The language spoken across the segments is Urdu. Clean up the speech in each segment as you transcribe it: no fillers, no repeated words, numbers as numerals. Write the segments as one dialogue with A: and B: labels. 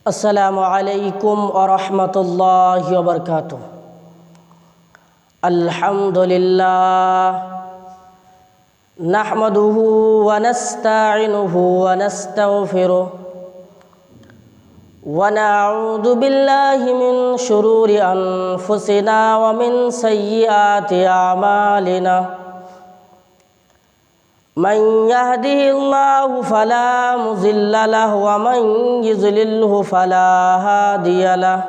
A: السلام علیکم ورحمۃ اللہ وبرکاتہ۔ الحمد للہ نحمده ونستعینه ونستغفره ونعوذ باللہ من شرور انفسنا ومن سیئات اعمالنا، من يهده الله فلا مضل له ومن يضلله فلا هادي له،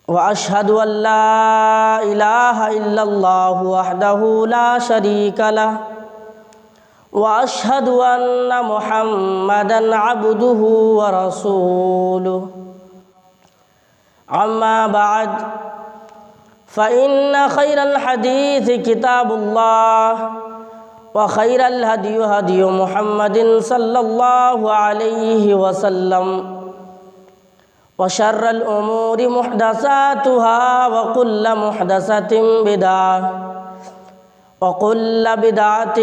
A: وأشهد أن لا إله إلا الله وحده لا شريك له، وأشهد أن محمدًا عبده ورسوله، أما بعد فإن خير الحديث كتاب الله، وخير الهدي هدي محمد صلى الله عليه وسلم، وشر الأمور محدثاتها وكل محدثة بدعة، وكل بدعة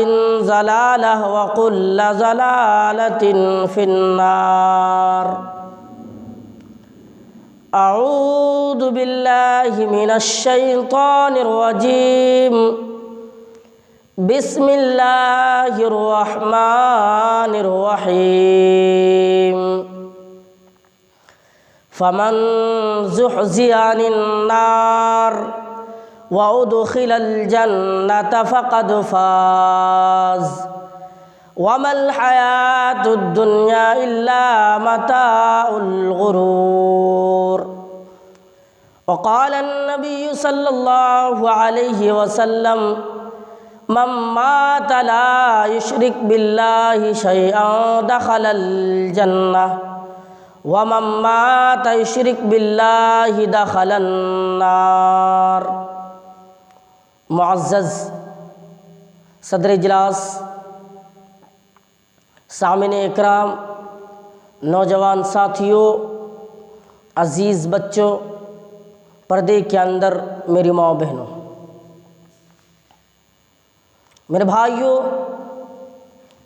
A: ضلالة، وكل ضلالة في النار۔ اعوذ باللہ من الشیطان الرجیم، بسم اللہ الرحمن الرحیم۔ فمن زحزح عن النار وادخل الجنة فقد فاز، وما الحياة الدنيا إلا متاع الغرور۔ وقال النبي صلى الله عليه وسلم: من مات لا يشرك بالله شيئا دخل الجنة، ومن مات يشرك بالله دخل النار۔ معزز صدر اجلاس، سامعین اکرام، نوجوان ساتھیوں، عزیز بچوں، پردے کے اندر میری ماں بہنوں، میرے بھائیوں،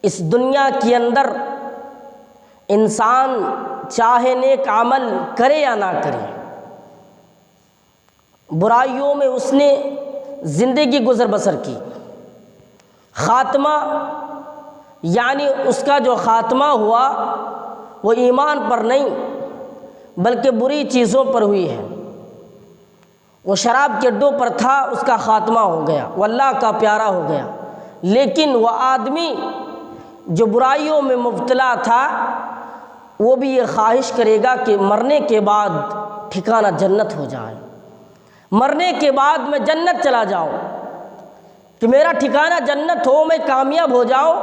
A: اس دنیا کے اندر انسان چاہے نیک عمل کرے یا نہ کرے، برائیوں میں اس نے زندگی گزر بسر کی، خاتمہ یعنی اس کا جو خاتمہ ہوا وہ ایمان پر نہیں بلکہ بری چیزوں پر ہوئی ہے۔ وہ شراب کے اڈوں پر تھا، اس کا خاتمہ ہو گیا، وہ اللہ کا پیارا ہو گیا۔ لیکن وہ آدمی جو برائیوں میں مبتلا تھا وہ بھی یہ خواہش کرے گا کہ مرنے کے بعد ٹھکانہ جنت ہو جائے، مرنے کے بعد میں جنت چلا جاؤں، کہ میرا ٹھکانہ جنت ہو، میں کامیاب ہو جاؤں۔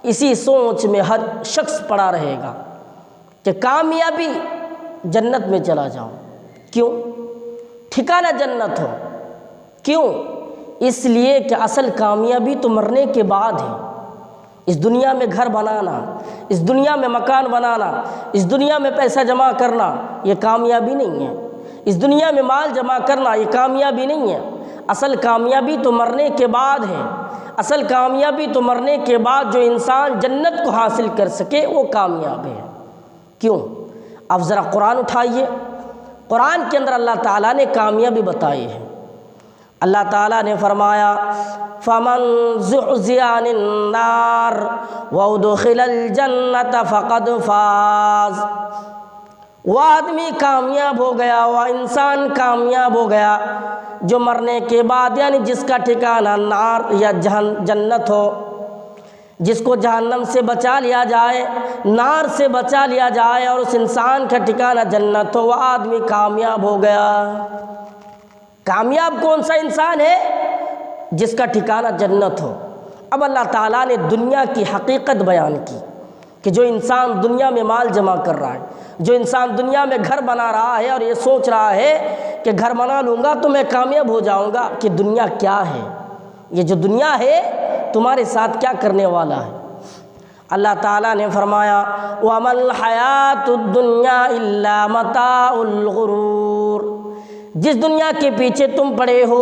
A: اسی سوچ میں ہر شخص پڑا رہے گا کہ کامیابی جنت میں چلا جاؤں۔ کیوں؟ ٹھکانہ جنت ہو۔ کیوں؟ اس لیے کہ اصل کامیابی تو مرنے کے بعد ہے۔ اس دنیا میں گھر بنانا، اس دنیا میں مکان بنانا، اس دنیا میں پیسہ جمع کرنا یہ کامیابی نہیں ہے، اس دنیا میں مال جمع کرنا یہ کامیابی نہیں ہے۔ اصل کامیابی تو مرنے کے بعد ہے۔ اصل کامیابی تو مرنے کے بعد جو انسان جنت کو حاصل کر سکے وہ کامیاب ہے۔ کیوں؟ اب ذرا قرآن اٹھائیے، قرآن کے اندر اللہ تعالیٰ نے کامیابی بتائی ہے۔ اللہ تعالیٰ نے فرمایا: فمن زحزح عن النار وادخل الجنة فقد فاز۔ وہ آدمی کامیاب ہو گیا، وہ انسان کامیاب ہو گیا جو مرنے کے بعد یعنی جس کا ٹھکانہ نار یا جنت ہو، جس کو جہنم سے بچا لیا جائے، نار سے بچا لیا جائے اور اس انسان کا ٹھکانہ جنت ہو، وہ آدمی کامیاب ہو گیا۔ کامیاب کون سا انسان ہے؟ جس کا ٹھکانہ جنت ہو۔ اب اللہ تعالیٰ نے دنیا کی حقیقت بیان کی کہ جو انسان دنیا میں مال جمع کر رہا ہے، جو انسان دنیا میں گھر بنا رہا ہے اور یہ سوچ رہا ہے کہ گھر بنا لوں گا تو میں کامیاب ہو جاؤں گا، کہ دنیا کیا ہے؟ یہ جو دنیا ہے تمہارے ساتھ کیا کرنے والا ہے؟ اللہ تعالیٰ نے فرمایا: وَمَا الْحَيَاةُ الدُّنْيَا إِلَّا مَتَاعُ الْغُرُورِ۔ جس دنیا کے پیچھے تم پڑے ہو،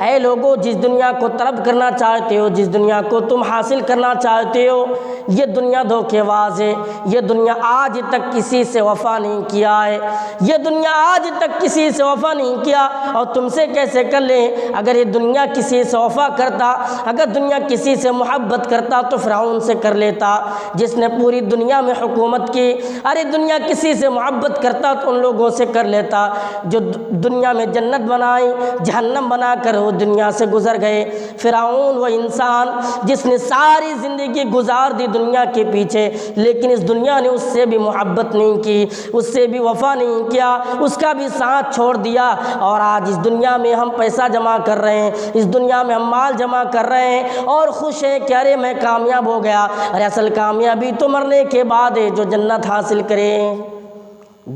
A: اے لوگو جس دنیا کو طلب کرنا چاہتے ہو، جس دنیا کو تم حاصل کرنا چاہتے ہو، یہ دنیا دھوکے باز ہے۔ یہ دنیا آج تک کسی سے وفا نہیں کیا ہے، یہ دنیا آج تک کسی سے وفا نہیں کیا، اور تم سے کیسے کر لیں؟ اگر یہ دنیا کسی سے وفا کرتا، اگر دنیا کسی سے محبت کرتا تو فرعون سے کر لیتا، جس نے پوری دنیا میں حکومت کی۔ ارے دنیا کسی سے محبت کرتا تو ان لوگوں سے کر لیتا جو دنیا میں جنت بنائی، جہنم بنا کر وہ دنیا سے گزر گئے۔ فرعون وہ انسان جس نے ساری زندگی گزار دی دنیا کے پیچھے، لیکن اس دنیا نے اس سے بھی محبت نہیں کی، اس سے بھی وفا نہیں کیا، اس کا بھی ساتھ چھوڑ دیا۔ اور آج اس دنیا میں ہم پیسہ جمع کر رہے ہیں، اس دنیا میں ہم مال جمع کر رہے ہیں اور خوش ہیں کہ ارے میں کامیاب ہو گیا۔ ارے اصل کامیابی تو مرنے کے بعد ہے، جو جنت حاصل کرے۔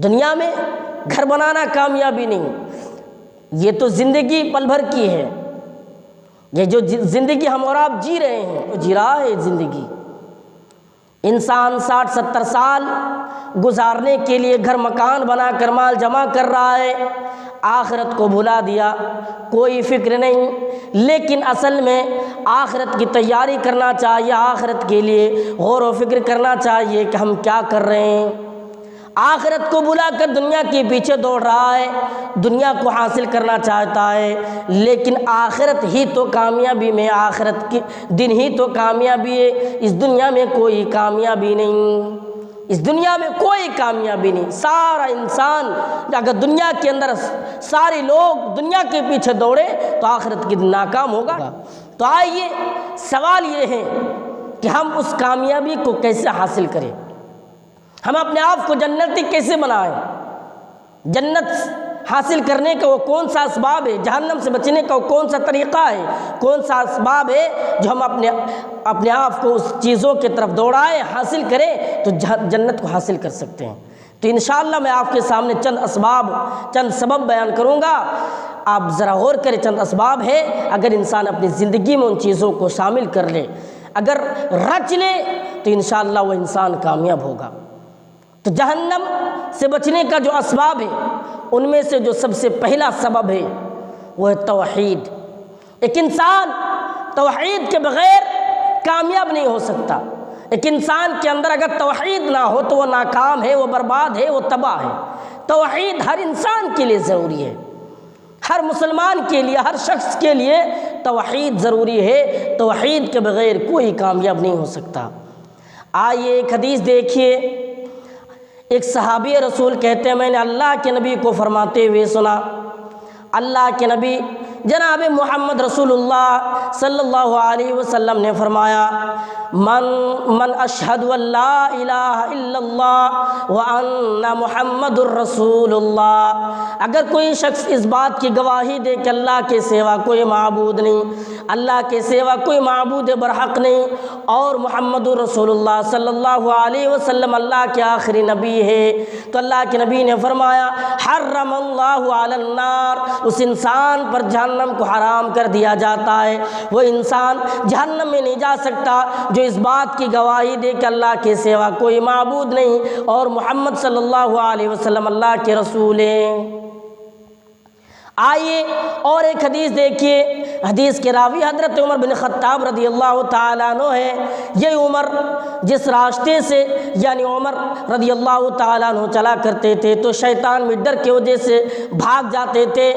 A: دنیا میں گھر بنانا کامیابی نہیں، یہ تو زندگی پل بھر کی ہے۔ یہ جو زندگی ہم اور آپ جی رہے ہیں، وہ جی رہا ہے زندگی۔ انسان 60-70 سال گزارنے کے لیے گھر مکان بنا کر مال جمع کر رہا ہے، آخرت کو بھلا دیا، کوئی فکر نہیں۔ لیکن اصل میں آخرت کی تیاری کرنا چاہیے، آخرت کے لیے غور و فکر کرنا چاہیے کہ ہم کیا کر رہے ہیں۔ آخرت کو بھلا کر دنیا کے پیچھے دوڑ رہا ہے، دنیا کو حاصل کرنا چاہتا ہے، لیکن آخرت ہی تو کامیابی میں، آخرت کے دن ہی تو کامیابی ہے۔ اس دنیا میں کوئی کامیابی نہیں، اس دنیا میں کوئی کامیابی نہیں۔ سارا انسان اگر دنیا کے اندر سارے لوگ دنیا کے پیچھے دوڑے تو آخرت کے دن ناکام ہوگا۔ تو آئیے سوال یہ ہے کہ ہم اس کامیابی کو کیسے حاصل کریں، ہم اپنے آپ کو جنتی کیسے بنائیں۔ جنت حاصل کرنے کا وہ کون سا اسباب ہے، جہنم سے بچنے کا وہ کون سا طریقہ ہے، کون سا اسباب ہے جو ہم اپنے آپ کو اس چیزوں کی طرف دوڑائیں، حاصل کریں تو جنت کو حاصل کر سکتے ہیں۔ تو انشاءاللہ میں آپ کے سامنے چند اسباب، چند سبب بیان کروں گا، آپ ذرا غور کریں۔ چند اسباب ہے، اگر انسان اپنی زندگی میں ان چیزوں کو شامل کر لے، اگر رچ لے تو انشاءاللہ وہ انسان کامیاب ہوگا۔ تو جہنم سے بچنے کا جو اسباب ہے، ان میں سے جو سب سے پہلا سبب ہے وہ ہے توحید۔ ایک انسان توحید کے بغیر کامیاب نہیں ہو سکتا۔ ایک انسان کے اندر اگر توحید نہ ہو تو وہ ناکام ہے، وہ برباد ہے، وہ تباہ ہے۔ توحید ہر انسان کے لیے ضروری ہے، ہر مسلمان کے لیے، ہر شخص کے لیے توحید ضروری ہے۔ توحید کے بغیر کوئی کامیاب نہیں ہو سکتا۔ آئیے ایک حدیث دیکھیے، ایک صحابی رسول کہتے ہیں میں نے اللہ کے نبی کو فرماتے ہوئے سنا، اللہ کے نبی جناب محمد رسول اللہ صلی اللہ علیہ وسلم نے فرمایا، من اشہد ان لا الہ الا اللہ وان محمد الرسول اللہ۔ اگر کوئی شخص اس بات کی گواہی دے کہ اللہ کے سوا کوئی معبود نہیں، اللہ کے سوا کوئی معبود برحق نہیں، اور محمد رسول اللہ صلی اللہ علیہ وسلم اللہ کے آخری نبی ہے، تو اللہ کے نبی نے فرمایا حرم اللہ علی النار، اس انسان پر جہنم کو حرام کر دیا جاتا ہے۔ وہ انسان جہنم میں نہیں جا سکتا جو اس بات کی گواہی دے کہ اللہ کے سوا کوئی معبود نہیں اور محمد صلی اللہ علیہ وسلم اللہ کے رسول ہیں۔ آئیے اور ایک حدیث دیکھیے، حدیث کے راوی حضرت عمر بن خطاب رضی اللہ تعالیٰ عنہ ہے۔ یہ عمر جس راستے سے یعنی عمر رضی اللہ تعالیٰ عنہ چلا کرتے تھے تو شیطان میں ڈر کی وجہ سے بھاگ جاتے تھے۔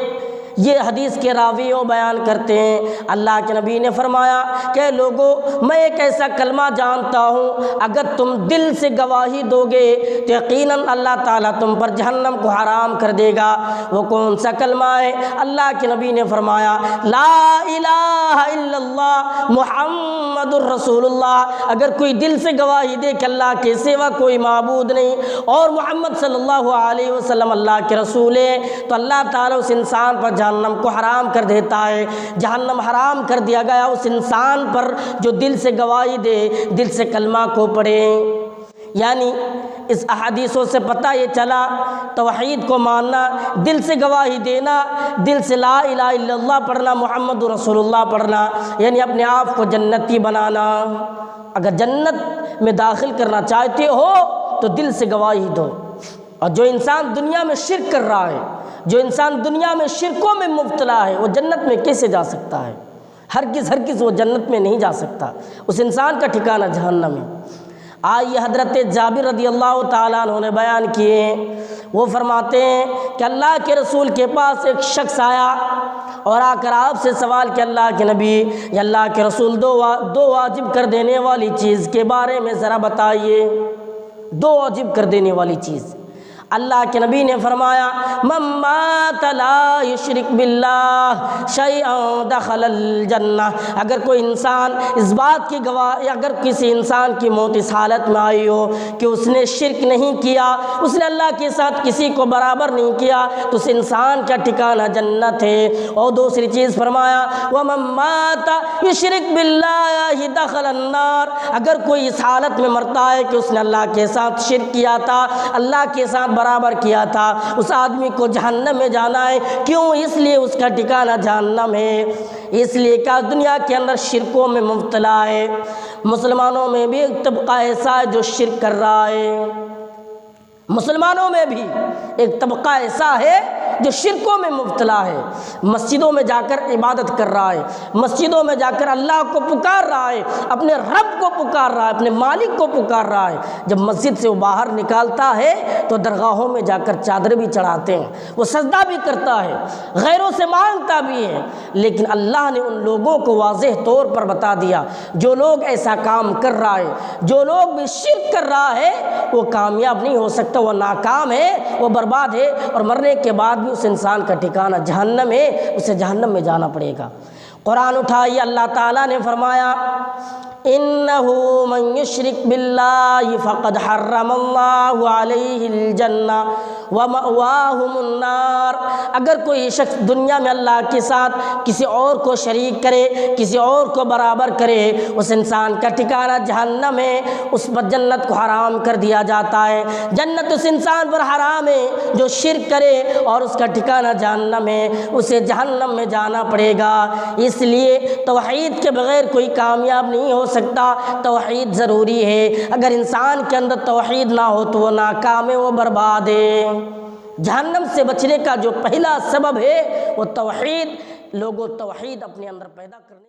A: یہ حدیث کے راوی بیان کرتے ہیں، اللہ کے نبی نے فرمایا کہ لوگو میں ایک ایسا کلمہ جانتا ہوں اگر تم دل سے گواہی دو گے تو یقیناً اللہ تعالیٰ تم پر جہنم کو حرام کر دے گا۔ وہ کون سا کلمہ ہے؟ اللہ کے نبی نے فرمایا لا الہ الا اللہ محمد الرسول اللہ۔ اگر کوئی دل سے گواہی دے کہ اللہ کے سوا کوئی معبود نہیں اور محمد صلی اللہ علیہ وسلم اللہ کے رسول ہے تو اللہ تعالیٰ اس انسان پر جہنم کو حرام کر دیتا ہے۔ جہنم حرام کر دیا گیا اس انسان پر جو دل سے گواہی دے، دل سے کلمہ کو پڑھے۔ یعنی اس احادیثوں سے پتہ یہ چلا توحید کو ماننا، دل سے گواہی دینا، دل سے لا الہ الا اللہ پڑھنا، محمد رسول اللہ پڑھنا، یعنی اپنے آپ کو جنتی بنانا۔ اگر جنت میں داخل کرنا چاہتے ہو تو دل سے گواہی دو۔ اور جو انسان دنیا میں شرک کر رہا ہے، جو انسان دنیا میں شرکوں میں مبتلا ہے وہ جنت میں کیسے جا سکتا ہے؟ ہرگز وہ جنت میں نہیں جا سکتا، اس انسان کا ٹھکانہ جہنم ہے۔ آئیے حضرت جابر رضی اللہ تعالیٰ عنہ نے بیان کیے ہیں، وہ فرماتے ہیں کہ اللہ کے رسول کے پاس ایک شخص آیا اور آ کر آپ سے سوال کہ اللہ کے نبی یا اللہ کے رسول دو واجب کر دینے والی چیز کے بارے میں ذرا بتائیے، دو واجب کر دینے والی چیز۔ اللہ کے نبی نے فرمایا من مات لا یشرک باللہ شیئا دخل الجنہ، اگر کوئی انسان اس بات کی گواہ، اگر کسی انسان کی موت اس حالت میں آئی ہو کہ اس نے شرک نہیں کیا، اس نے اللہ کے ساتھ کسی کو برابر نہیں کیا، تو اس انسان کا ٹھکانہ جنت ہے۔ اور دوسری چیز فرمایا ومن مات یشرک باللہ دخل النار، اگر کوئی اس حالت میں مرتا ہے کہ اس نے اللہ کے ساتھ شرک کیا تھا، اللہ کے ساتھ برابر کیا تھا، اس آدمی کو جہنم میں جانا ہے۔ کیوں؟ اس لیے اس کا ٹھکانہ جہنم ہے، اس لیے کہ دنیا کے اندر شرکوں میں مبتلا ہے۔ مسلمانوں میں بھی ایک طبقہ ایسا ہے جو شرک کر رہا ہے، مسلمانوں میں بھی ایک طبقہ ایسا ہے جو شرکوں میں مبتلا ہے، مسجدوں میں جا کر عبادت کر رہا ہے، مسجدوں میں جا کر اللہ کو پکار رہا ہے، اپنے رب کو پکار رہا ہے، اپنے مالک کو پکار رہا ہے۔ جب مسجد سے وہ باہر نکالتا ہے تو درگاہوں میں جا کر چادر بھی چڑھاتے ہیں، وہ سجدہ بھی کرتا ہے، غیروں سے مانگتا بھی ہے، لیکن اللہ نے ان لوگوں کو واضح طور پر بتا دیا جو لوگ ایسا کام کر رہا ہے، جو لوگ بھی شرک کر رہا ہے، وہ کامیاب نہیں ہو سکتا، وہ ناکام ہے، وہ برباد ہے، اور مرنے کے بعد بھی اس انسان کا ٹھکانہ جہنم ہے، اسے جہنم میں جانا پڑے گا۔ قرآن اٹھائیے، اللہ تعالیٰ نے فرمایا انہ من یشرک باللہ فقد حرم اللہ علیہ الجنہ ومأواہم النار، اگر کوئی شخص دنیا میں اللہ کے ساتھ کسی اور کو شریک کرے، کسی اور کو برابر کرے، اس انسان کا ٹھکانہ جہنم ہے، اس پر جنت کو حرام کر دیا جاتا ہے۔ جنت اس انسان پر حرام ہے جو شرک کرے، اور اس کا ٹھکانہ جہنم ہے، اسے جہنم میں جانا پڑے گا۔ اس لیے توحید کے بغیر کوئی کامیاب نہیں ہو سکتا، توحید ضروری ہے۔ اگر انسان کے اندر توحید نہ ہو تو وہ ناکام ہے، وہ برباد ہے۔ جہنم سے بچنے کا جو پہلا سبب ہے وہ توحید، لوگوں توحید اپنے اندر پیدا کرنے